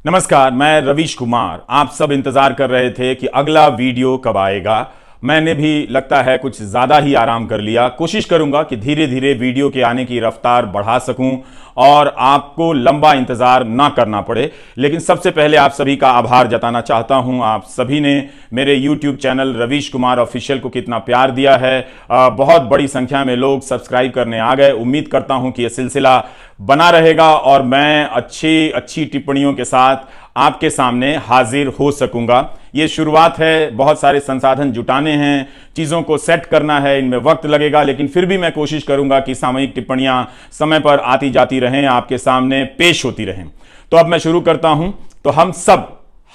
नमस्कार, मैं रवीश कुमार। आप सब इंतजार कर रहे थे कि अगला वीडियो कब आएगा। मैंने भी लगता है कुछ ज़्यादा ही आराम कर लिया। कोशिश करूंगा कि धीरे धीरे वीडियो के आने की रफ्तार बढ़ा सकूं और आपको लंबा इंतज़ार ना करना पड़े। लेकिन सबसे पहले आप सभी का आभार जताना चाहता हूं। आप सभी ने मेरे YouTube channel Ravish Kumar official को कितना प्यार दिया है। बहुत बड़ी संख्या में लोग सब्सक्राइब करने आ गए। उम्मीद करता हूं कि यह सिलसिला बना रहेगा और मैं अच्छी टिप्पणियों के साथ आपके सामने हाजिर हो सकूंगा। ये शुरुआत है, बहुत सारे संसाधन जुटाने हैं, चीज़ों को सेट करना है, इनमें वक्त लगेगा, लेकिन फिर भी मैं कोशिश करूंगा कि सामयिक टिप्पणियां समय पर आती जाती रहें, आपके सामने पेश होती रहें। तो अब मैं शुरू करता हूं। तो हम सब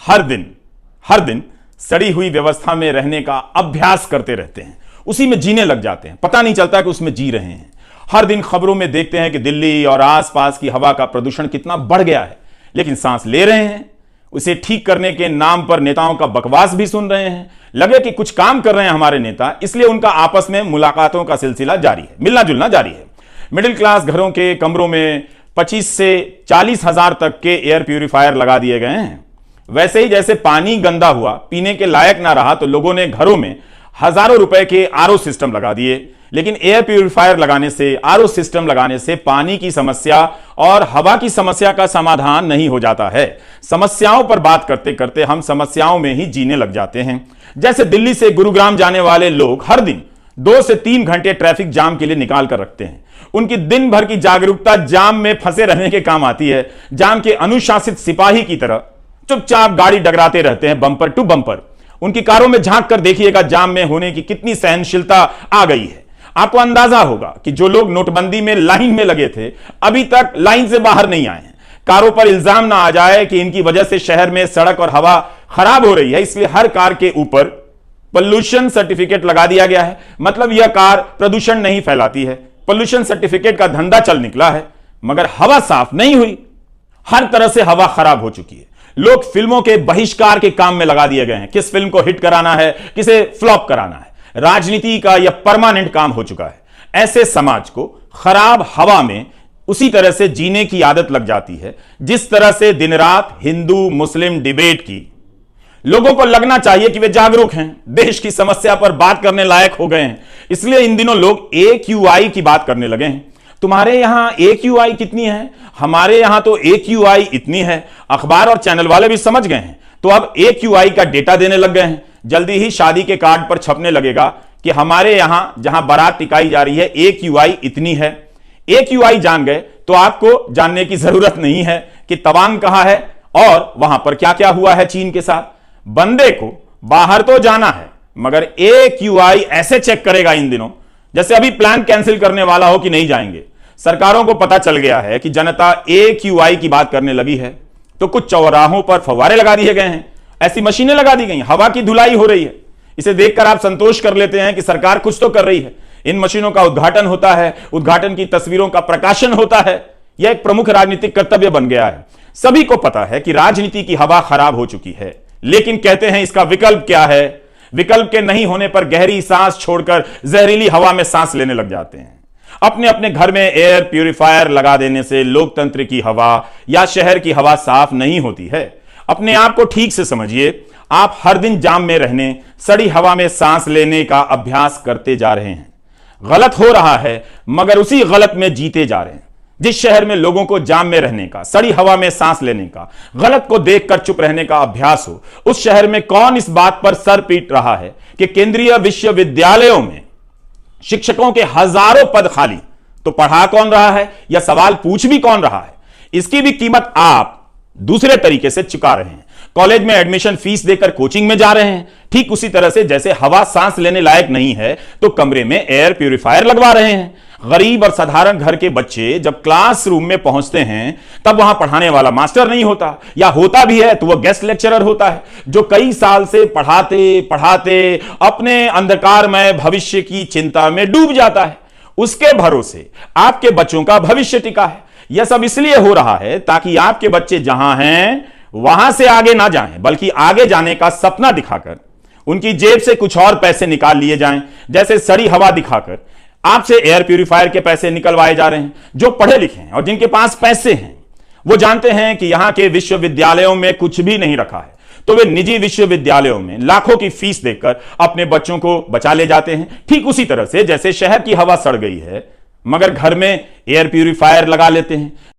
हर दिन सड़ी हुई व्यवस्था में रहने का अभ्यास करते रहते हैं, उसी में जीने लग जाते हैं, पता नहीं चलता कि उसमें जी रहे हैं। हर दिन खबरों में देखते हैं कि दिल्ली और आसपास की हवा का प्रदूषण कितना बढ़ गया है, लेकिन सांस ले रहे हैं। उसे ठीक करने के नाम पर नेताओं का बकवास भी सुन रहे हैं। लगे कि कुछ काम कर रहे हैं हमारे नेता, इसलिए उनका आपस में मुलाकातों का सिलसिला जारी है, मिलना जुलना जारी है। मिडिल क्लास घरों के कमरों में 25 से 40 हजार तक के एयर प्यूरिफायर लगा दिए गए हैं। वैसे ही जैसे पानी गंदा हुआ, पीने के लायक ना रहा, तो लोगों ने घरों में हजारों रुपए के आरओ सिस्टम लगा दिए। लेकिन एयर प्यूरिफायर लगाने से, आरओ सिस्टम लगाने से पानी की समस्या और हवा की समस्या का समाधान नहीं हो जाता है। समस्याओं पर बात करते करते हम समस्याओं में ही जीने लग जाते हैं। जैसे दिल्ली से गुरुग्राम जाने वाले लोग हर दिन 2 से 3 घंटे ट्रैफिक जाम के लिए निकाल कर रखते हैं। उनकी दिन भर की जागरूकता जाम में फंसे रहने के काम आती है। जाम के अनुशासित सिपाही की तरह चुपचाप गाड़ी डगराते रहते हैं, बम्पर टू बम्पर। उनकी कारों में झांक कर देखिएगा जाम में होने की कितनी सहनशीलता आ गई है। आपको अंदाजा होगा कि जो लोग नोटबंदी में लाइन में लगे थे, अभी तक लाइन से बाहर नहीं आए हैं। कारों पर इल्जाम ना आ जाए कि इनकी वजह से शहर में सड़क और हवा खराब हो रही है, इसलिए हर कार के ऊपर पोल्यूशन सर्टिफिकेट लगा दिया गया है। मतलब यह कार प्रदूषण नहीं फैलाती है। पोल्यूशन सर्टिफिकेट का धंधा चल निकला है, मगर हवा साफ नहीं हुई। हर तरह से हवा खराब हो चुकी है। लोग फिल्मों के बहिष्कार के काम में लगा दिए गए हैं। किस फिल्म को हिट कराना है, किसे फ्लॉप कराना है, राजनीति का यह परमानेंट काम हो चुका है। ऐसे समाज को खराब हवा में उसी तरह से जीने की आदत लग जाती है जिस तरह से दिन रात हिंदू मुस्लिम डिबेट की। लोगों को लगना चाहिए कि वे जागरूक हैं, देश की समस्या पर बात करने लायक हो गए हैं। इसलिए इन दिनों लोग AQI की बात करने लगे हैं। तुम्हारे यहां AQI कितनी है? हमारे यहां तो AQI इतनी है। अखबार और चैनल वाले भी समझ गए हैं, तो अब AQI का डेटा देने लग गए हैं। जल्दी ही शादी के कार्ड पर छपने लगेगा कि हमारे यहां जहां बारात टिकाई जा रही है, AQI इतनी है। AQI जान गए तो आपको जानने की जरूरत नहीं है कि तवांग कहां है और वहां पर क्या क्या हुआ है चीन के साथ। बंदे को बाहर तो जाना है, मगर AQI ऐसे चेक करेगा इन दिनों जैसे अभी प्लान कैंसिल करने वाला हो कि नहीं जाएंगे। सरकारों को पता चल गया है कि जनता AQI की बात करने लगी है, तो कुछ चौराहों पर फव्वारे लगा दिए गए हैं, ऐसी मशीनें लगा दी गई, हवा की धुलाई हो रही है। इसे देखकर आप संतोष कर लेते हैं कि सरकार कुछ तो कर रही है। इन मशीनों का उद्घाटन होता है, उद्घाटन की तस्वीरों का प्रकाशन होता है। यह एक प्रमुख राजनीतिक कर्तव्य बन गया है। सभी को पता है कि राजनीति की हवा खराब हो चुकी है, लेकिन कहते हैं इसका विकल्प क्या है? विकल्प के नहीं होने पर गहरी सांस छोड़कर जहरीली हवा में सांस लेने लग जाते हैं। अपने अपने घर में एयर प्यूरिफायर लगा देने से लोकतंत्र की हवा या शहर की हवा साफ नहीं होती है। अपने आप को ठीक से समझिए। आप हर दिन जाम में रहने, सड़ी हवा में सांस लेने का अभ्यास करते जा रहे हैं। गलत हो रहा है, मगर उसी गलत में जीते जा रहे हैं। जिस शहर में लोगों को जाम में रहने का, सड़ी हवा में सांस लेने का, गलत को देखकर चुप रहने का अभ्यास हो, उस शहर में कौन इस बात पर सर पीट रहा है कि केंद्रीय विश्वविद्यालयों में शिक्षकों के हजारों पद खाली? तो पढ़ा कौन रहा है या सवाल पूछ भी कौन रहा है? इसकी भी कीमत आप दूसरे तरीके से चुका रहे हैं। कॉलेज में एडमिशन फीस देकर कोचिंग में जा रहे हैं। ठीक उसी तरह से जैसे हवा सांस लेने लायक नहीं है, तो कमरे में एयर प्यूरिफायर लगवा रहे हैं। गरीब और साधारण घर के बच्चे जब क्लासरूम में पहुंचते हैं, तब वहां पढ़ाने वाला मास्टर नहीं होता, या होता भी है तो वह गेस्ट लेक्चरर होता है, जो कई साल से पढ़ाते पढ़ाते अपने अंधकारमय भविष्य की चिंता में डूब जाता है। उसके भरोसे आपके बच्चों का भविष्य टिका है। यह सब इसलिए हो रहा है ताकि आपके बच्चे जहां हैं वहां से आगे ना जाएं, बल्कि आगे जाने का सपना दिखाकर उनकी जेब से कुछ और पैसे निकाल लिए जाएं। जैसे सड़ी हवा दिखाकर आपसे एयर प्यूरिफायर के पैसे निकलवाए जा रहे हैं। जो पढ़े लिखे हैं और जिनके पास पैसे हैं, वो जानते हैं कि यहां के विश्वविद्यालयों में कुछ भी नहीं रखा है, तो वे निजी विश्वविद्यालयों में लाखों की फीस देकर अपने बच्चों को बचा ले जाते हैं। ठीक उसी तरह से जैसे शहर की हवा सड़ गई है मगर घर में एयर प्यूरिफायर लगा लेते हैं,